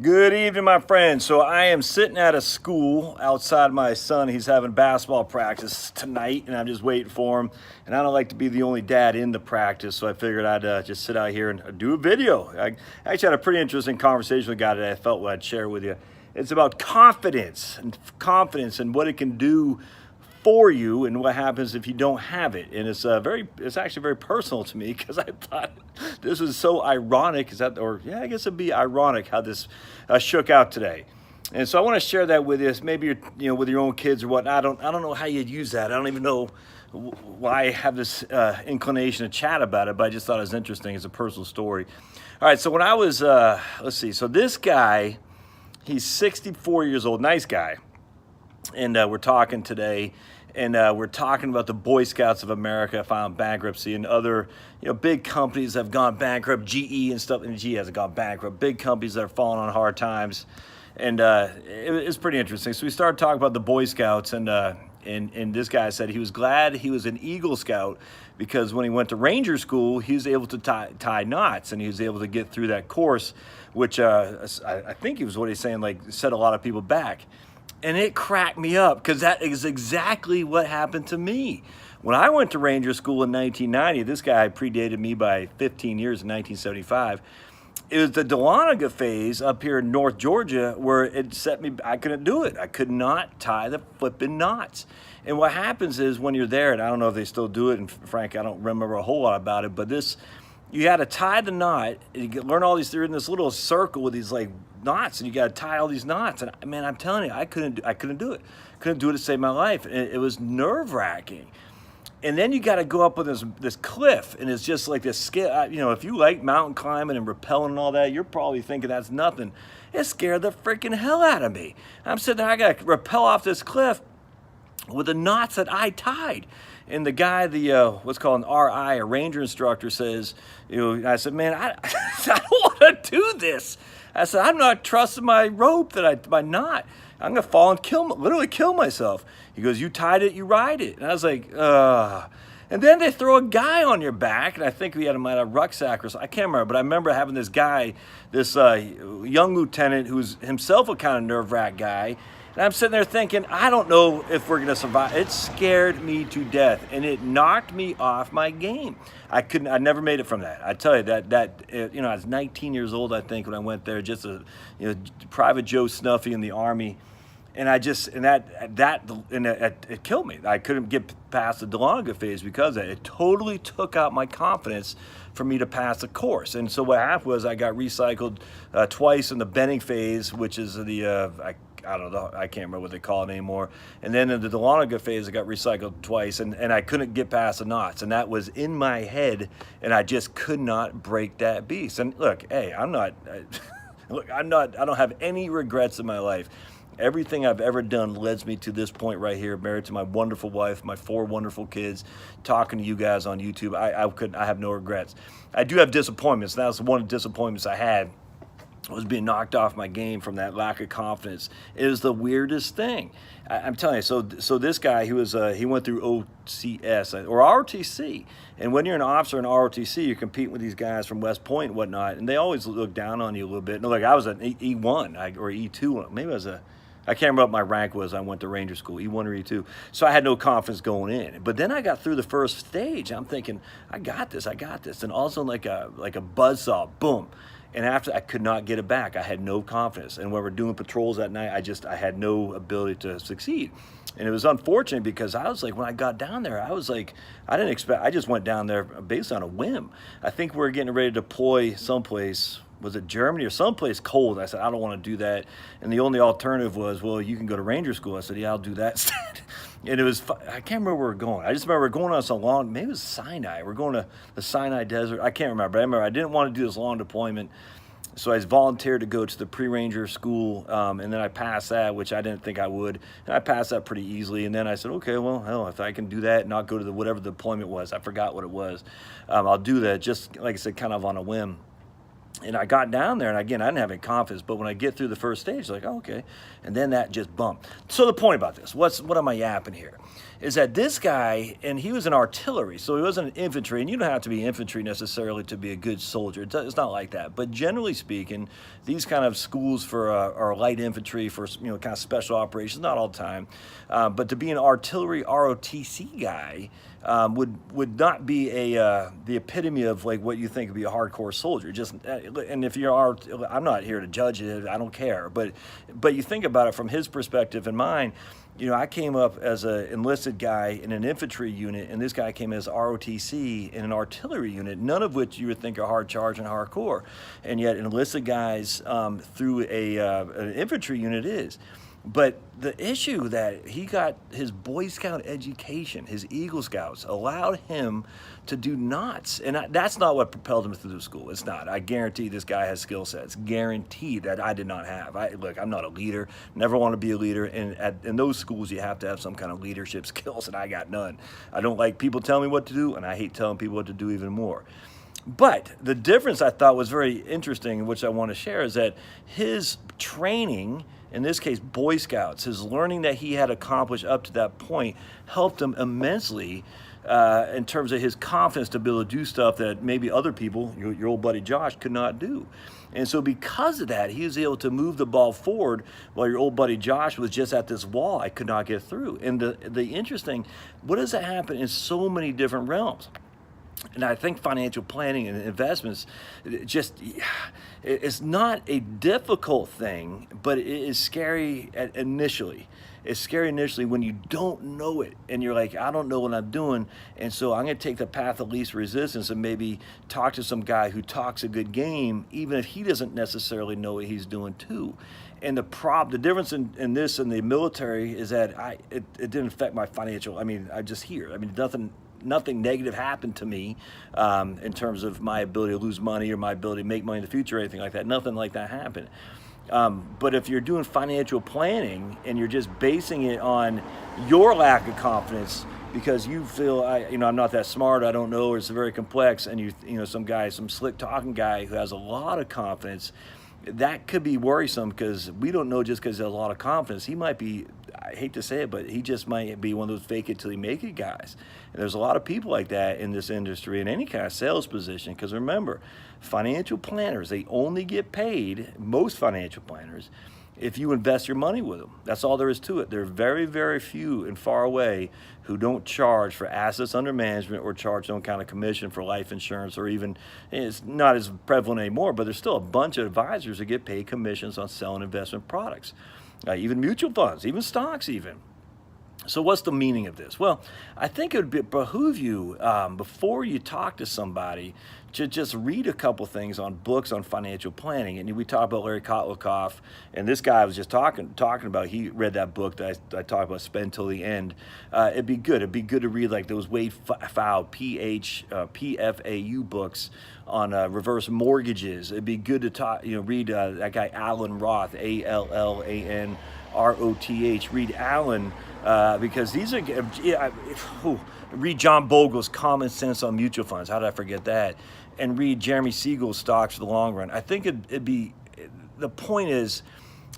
Good evening, my friends. So I am sitting at a school outside my son. He's having basketball practice tonight, and I'm just waiting for him. And I don't like to be the only dad in the practice, so I figured I'd just sit out here and do a video. I actually had a pretty interesting conversation with a guy that I felt I'd share with you. It's about confidence and what it can do for you and what happens if you don't have it. And it's actually very personal to me because I thought this was so ironic. I guess it'd be ironic how this shook out today. And so I want to share that with you. Maybe you're, with your own kids or what. I don't know how you'd use that. I don't even know why I have this inclination to chat about it, but I just thought it was interesting. It's a personal story. All right. So when I was, let's see. So this guy, he's 64 years old. Nice guy. And we're talking today, and we're talking about the Boy Scouts of America filing bankruptcy and other, big companies that have gone bankrupt, GE and stuff, and GE hasn't gone bankrupt. Big companies that are falling on hard times, and it's pretty interesting. So we started talking about the Boy Scouts, and this guy said he was glad he was an Eagle Scout because when he went to Ranger School, he was able to tie knots, and he was able to get through that course, which I think he was what he's saying, like set a lot of people back. And it cracked me up because that is exactly what happened to me. When I went to Ranger School in 1990, this guy predated me by 15 years in 1975. It was the Dahlonega phase up here in North Georgia where it set me, I couldn't do it. I could not tie the flipping knots. And what happens is when you're there, and I don't know if they still do it, and Frank, I don't remember a whole lot about it, but you had to tie the knot, and you learn all these, they're in this little circle with these like knots, and you got to tie all these knots. And man, I'm telling you, I couldn't do it. Couldn't do it to save my life. And it was nerve wracking. And then you got to go up with this cliff, and it's just like this scale. If you like mountain climbing and rappelling and all that, you're probably thinking that's nothing. It scared the freaking hell out of me. I'm sitting there, I got to rappel off this cliff with the knots that I tied. And the guy, what's called an RI, a ranger instructor, says, I said, man, I don't want to do this. I said, I'm not trusting my rope my knot. I'm going to fall and literally kill myself. He goes, you tied it, you ride it. And I was like, ugh. And then they throw a guy on your back, and I think we had him at a rucksack or something. I can't remember, but I remember having this guy, this young lieutenant who's himself a kind of nerve-wrack guy. And I'm sitting there thinking, I don't know if we're going to survive. It scared me to death, and it knocked me off my game. I never made it from that. I tell you I was 19 years old, I think, when I went there, just a, Private Joe Snuffy in the Army. And it killed me. I couldn't get past the Dahlonega phase because of it. It totally took out my confidence for me to pass the course. And so what happened was I got recycled twice in the Benning phase, which is I don't know, I can't remember what they call it anymore. And then in the Dahlonega phase, I got recycled twice, and I couldn't get past the knots. And that was in my head, and I just could not break that beast. And look, hey, I don't have any regrets in my life. Everything I've ever done leads me to this point right here, married to my wonderful wife, my 4 wonderful kids, talking to you guys on YouTube. I have no regrets. I do have disappointments. That's one of the disappointments I had, was being knocked off my game from that lack of confidence. It was the weirdest thing. I'm telling you. So this guy, he went through OCS or ROTC, and when you're an officer in ROTC, you're competing with these guys from West Point and whatnot, and they always look down on you a little bit. No, like I was an E1 or E2, maybe I can't remember what my rank was. I went to Ranger School, E1 or E2. So I had no confidence going in. But then I got through the first stage. I'm thinking, I got this. And all of a sudden, like a buzzsaw, boom. And after, I could not get it back. I had no confidence. And when we're doing patrols that night, I had no ability to succeed. And it was unfortunate because I was like, when I got down there, I was like, I didn't expect, I just went down there based on a whim. I think we were getting ready to deploy someplace. Was it Germany or someplace cold? I said, I don't want to do that. And the only alternative was, well, you can go to Ranger School. I said, yeah, I'll do that instead. And I can't remember where we were going. I just remember going on some long, maybe it was Sinai. We're going to the Sinai Desert. I can't remember. I remember I didn't want to do this long deployment. So I volunteered to go to the pre-ranger school, and then I passed that, which I didn't think I would. And I passed that pretty easily. And then I said, okay, well, hell, if I can do that and not go to whatever the deployment was, I forgot what it was, I'll do that, just like I said, kind of on a whim. And I got down there, and again, I didn't have any confidence, but when I get through the first stage, like, oh, okay. And then that just bumped. So the point about this, what am I yapping here? Is that this guy, and he was an artillery, so he wasn't an infantry, and you don't have to be infantry necessarily to be a good soldier. It's not like that. But generally speaking, these kind of schools for are light infantry, for kind of special operations, not all the time. But to be an artillery ROTC guy, would not be the epitome of like what you think would be a hardcore soldier. Just and if you are, I'm not here to judge it. I don't care. But you think about it from his perspective and mine. I came up as an enlisted guy in an infantry unit, and this guy came as ROTC in an artillery unit, none of which you would think are hard charge and hardcore. And yet enlisted guys through an infantry unit is. But the issue that he got his Boy Scout education, his Eagle Scouts, allowed him to do knots. And that's not what propelled him through school. It's not. I guarantee this guy has skill sets. Guaranteed that I did not have. Look, I'm not a leader. Never want to be a leader. And in those schools, you have to have some kind of leadership skills, and I got none. I don't like people telling me what to do, and I hate telling people what to do even more. But the difference I thought was very interesting, which I want to share, is that his training, in this case, Boy Scouts, his learning that he had accomplished up to that point helped him immensely in terms of his confidence to be able to do stuff that maybe other people, your old buddy Josh, could not do. And so because of that, he was able to move the ball forward while your old buddy Josh was just at this wall I could not get through. And the interesting, what does that happen in so many different realms? And I think financial planning and investments, it's not a difficult thing, but it is scary initially. It's scary initially when you don't know it and you're like, I don't know what I'm doing. And so I'm going to take the path of least resistance and maybe talk to some guy who talks a good game, even if he doesn't necessarily know what he's doing too. And the difference in this and the military is that it didn't affect my financial. I just hear. Nothing negative happened to me in terms of my ability to lose money or my ability to make money in the future or anything like that. Nothing like that happened. But if you're doing financial planning and you're just basing it on your lack of confidence because you feel, I'm not that smart, I don't know, or it's very complex, and some slick talking guy who has a lot of confidence, that could be worrisome because we don't know just because he has a lot of confidence. He might be, I hate to say it, but he just might be one of those fake it till you make it guys. And there's a lot of people like that in this industry in any kind of sales position because remember, financial planners, they only get paid, most financial planners, if you invest your money with them. That's all there is to it. There are very, very few and far away who don't charge for assets under management or charge some kind of commission for life insurance, or even, it's not as prevalent anymore, but there's still a bunch of advisors that get paid commissions on selling investment products, even mutual funds, even stocks even. So what's the meaning of this? Well, I think it would behoove you, before you talk to somebody, to just read a couple things on books on financial planning. And we talked about Larry Kotlikoff, and this guy I was just talking about, he read that book that I talked about, Spend Till the End. It'd be good to read like those Wade Pfau, PFAU books on reverse mortgages. It'd be good to read that guy Alan Roth, ALLAN Read Alan, because these are, read John Bogle's Common Sense on Mutual Funds. How did I forget that? And read Jeremy Siegel's Stocks for the Long Run. I think the point is,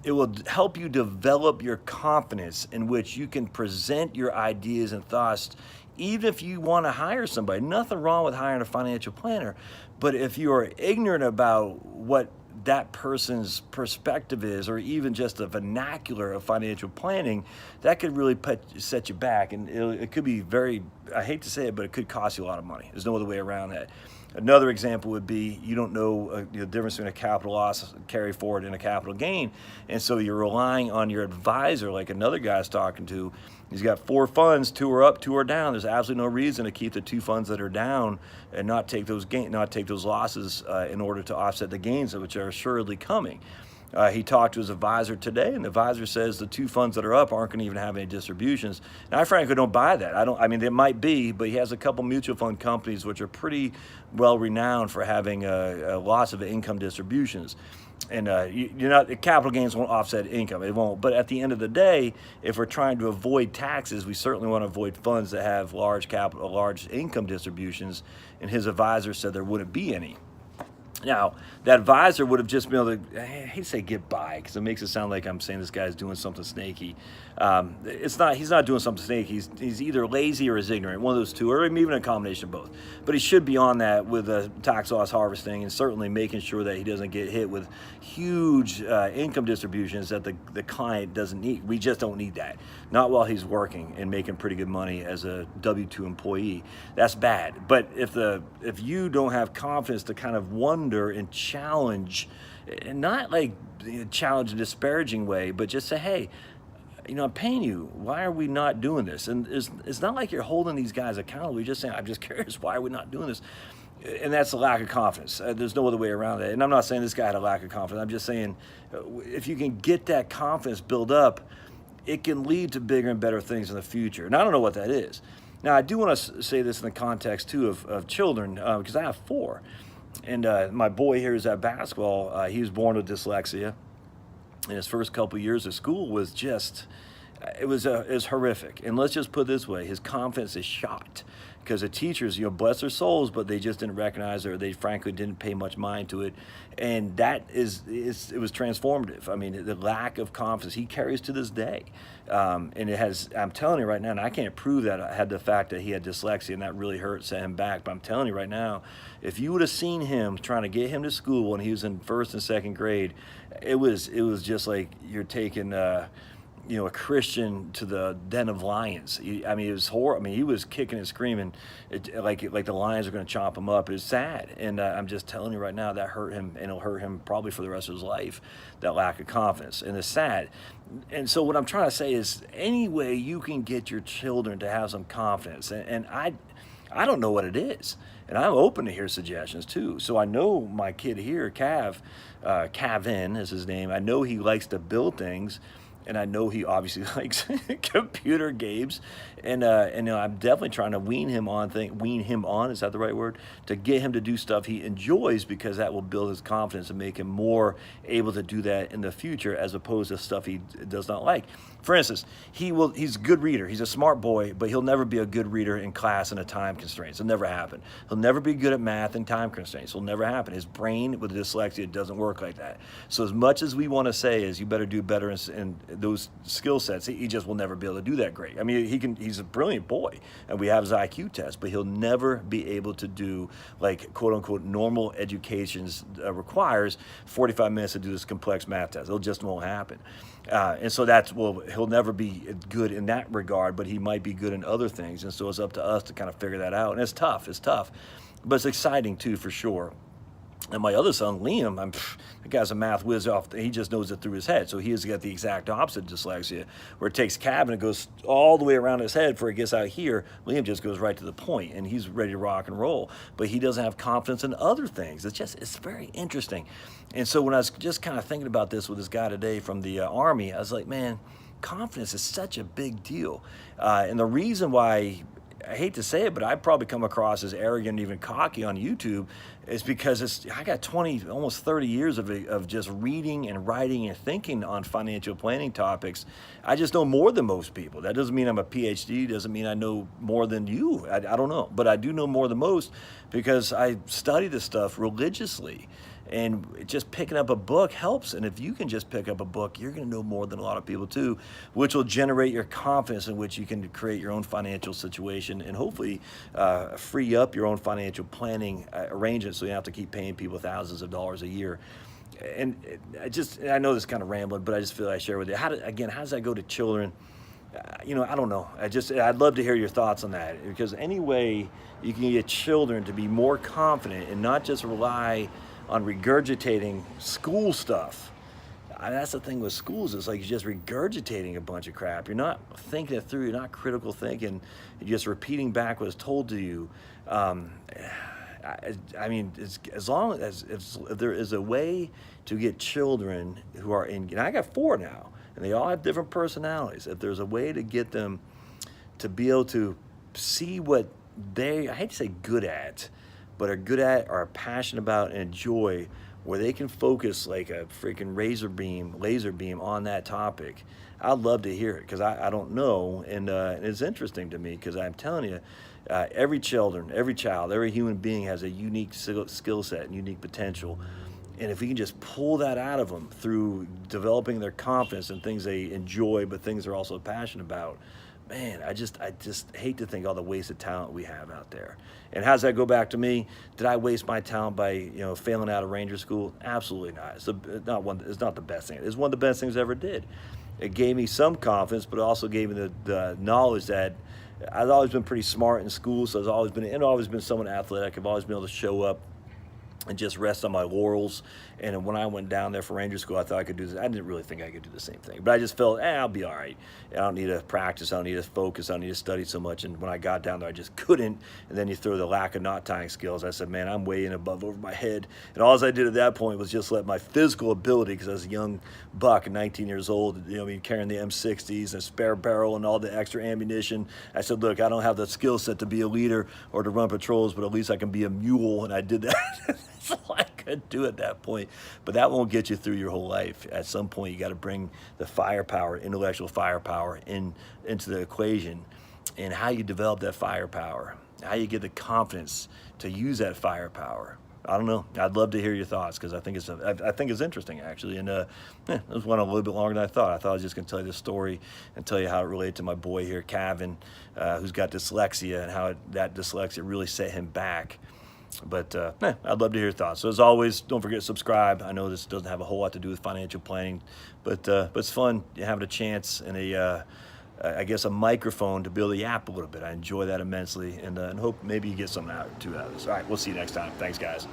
it will help you develop your confidence in which you can present your ideas and thoughts, even if you want to hire somebody. Nothing wrong with hiring a financial planner, but if you are ignorant about what that person's perspective is, or even just the vernacular of financial planning, that could really set you back. And it could be very, I hate to say it, but it could cost you a lot of money. There's no other way around that. Another example would be you don't know the difference between a capital loss carry forward and a capital gain. And so you're relying on your advisor, like another guy's talking to. He's got 4 funds, 2 are up, 2 are down. There's absolutely no reason to keep the 2 funds that are down and not take those losses in order to offset the gains, which are assuredly coming. He talked to his advisor today, and the advisor says the 2 funds that are up aren't going to even have any distributions. And I frankly don't buy that. they might be, but he has a couple mutual fund companies which are pretty well renowned for having a loss of income distributions. And the capital gains won't offset income. It won't. But at the end of the day, if we're trying to avoid taxes, we certainly want to avoid funds that have large income distributions. And his advisor said there wouldn't be any. Now, that advisor would have just been able to, I hate to say get by, because it makes it sound like I'm saying this guy's doing something snaky. It's not, he's not doing something snaky. He's either lazy or is ignorant, one of those two, or even a combination of both. But he should be on that with tax loss harvesting, and certainly making sure that he doesn't get hit with huge income distributions that the client doesn't need. We just don't need that. Not while he's working and making pretty good money as a W-2 employee. That's bad. But if you don't have confidence to kind of wonder and challenge, and not like challenge in a disparaging way, but just say, hey, I'm paying you. Why are we not doing this? And it's not like you're holding these guys accountable. You're just saying, I'm just curious, why are we not doing this? And that's a lack of confidence. There's no other way around it. And I'm not saying this guy had a lack of confidence. I'm just saying, if you can get that confidence built up, it can lead to bigger and better things in the future. And I don't know what that is. Now, I do want to say this in the context, too, of children, because I have 4. And my boy here is at basketball. He was born with dyslexia. And his first couple years of school was just, it was horrific. And let's just put it this way, his confidence is shot. Because the teachers, bless their souls, but they just didn't recognize it, or they frankly didn't pay much mind to it. And that it was transformative. I mean, the lack of confidence he carries to this day. And it has, I'm telling you right now, and I can't prove that I had the fact that he had dyslexia, and that really hurt, set him back. But I'm telling you right now, if you would have seen him trying to get him to school when he was in 1st and 2nd grade, it was just like you're taking a Christian to the den of lions. I mean, it was horrible. I mean, he was kicking and screaming, like the lions are going to chop him up. It was sad, and I'm just telling you right now, that hurt him, and it'll hurt him probably for the rest of his life. That lack of confidence, and it's sad. And so, what I'm trying to say is, any way you can get your children to have some confidence, and I don't know what it is, and I'm open to hear suggestions too. So I know my kid here, Kavin is his name. I know he likes to build things. And I know he obviously likes computer games, and I'm definitely trying to wean him on. Is that the right word? To get him to do stuff he enjoys, because that will build his confidence and make him more able to do that in the future, as opposed to stuff he does not like. For instance, he's a good reader. He's a smart boy, but he'll never be a good reader in class in a time constraints. It'll never happen. He'll never be good at math and time constraints. It'll never happen. His brain with dyslexia doesn't work like that. So as much as we want to say is you better do better in those skill sets, he just will never be able to do that great. I mean, he's a brilliant boy, and we have his IQ test, but he'll never be able to do, like, quote unquote normal education requires 45 minutes to do this complex math test. It just won't happen. And so he'll never be good in that regard, but he might be good in other things. And so it's up to us to kind of figure that out. And it's tough, but it's exciting too, for sure. And my other son, Liam, the guy's a math whiz he just knows it through his head. So he has got the exact opposite dyslexia, where it takes Kavin, it goes all the way around his head before it gets out here. Liam just goes right to the point, and he's ready to rock and roll. But he doesn't have confidence in other things. It's very interesting. And so when I was just kind of thinking about this with this guy today from the Army, I was like, man, confidence is such a big deal. And the reason why, I hate to say it, but I probably come across as arrogant, even cocky on YouTube, is because I got 20, almost 30 years of just reading and writing and thinking on financial planning topics. I just know more than most people. That doesn't mean I'm a PhD, doesn't mean I know more than you. I don't know, but I do know more than most, because I study this stuff religiously. And just picking up a book helps. And if you can just pick up a book, you're going to know more than a lot of people too, which will generate your confidence, in which you can create your own financial situation, and hopefully free up your own financial planning arrangements, so you don't have to keep paying people thousands of dollars a year. And I know this is kind of rambling, but I just feel like I share with you. How does that go to children? I don't know. I'd love to hear your thoughts on that, because any way you can get children to be more confident and not just rely on regurgitating school stuff. That's the thing with schools. It's like you're just regurgitating a bunch of crap. You're not thinking it through. You're not critical thinking. You're just repeating back what is told to you. I mean, as long as if there is a way to get children who are and I got 4 now, and they all have different personalities. If there's a way to get them to be able to see what I hate to say good at, but are good at, are passionate about, and enjoy where they can focus like a freaking laser beam on that topic, I'd love to hear it because I don't know. And it's interesting to me because I'm telling you, every child, every human being has a unique skill set and unique potential. And if we can just pull that out of them through developing their confidence and things they enjoy, but things they're also passionate about, man, I just hate to think all the wasted talent we have out there. And how does that go back to me? Did I waste my talent by failing out of Ranger School? Absolutely not. It's not the best thing. It's one of the best things I ever did. It gave me some confidence, but it also gave me the knowledge that I've always been pretty smart in school. So I've always been someone athletic. I've always been able to show up and just rest on my laurels. And when I went down there for Ranger School, I thought I could do this. I didn't really think I could do the same thing, but I just felt, I'll be all right. I don't need to practice. I don't need to focus. I don't need to study so much. And when I got down there, I just couldn't. And then you throw the lack of knot tying skills. I said, man, I'm way in above over my head. And all I did at that point was just let my physical ability, because I was a young buck, 19 years old, carrying the M60s and a spare barrel and all the extra ammunition. I said, look, I don't have the skill set to be a leader or to run patrols, but at least I can be a mule. And I did that. That's all I could do at that point. But that won't get you through your whole life. At some point, you got to bring the firepower, intellectual firepower, into the equation. And how you develop that firepower, how you get the confidence to use that firepower. I don't know. I'd love to hear your thoughts because I think it's interesting actually. And it was one a little bit longer than I thought. I thought I was just going to tell you this story and tell you how it related to my boy here, Kevin, who's got dyslexia, and how that dyslexia really set him back. But I'd love to hear your thoughts. So as always, don't forget to subscribe. I know this doesn't have a whole lot to do with financial planning, but it's fun having a chance and I guess a microphone to be able to yap a little bit. I enjoy that immensely, and hope maybe you get something out of this. All right, we'll see you next time. Thanks, guys.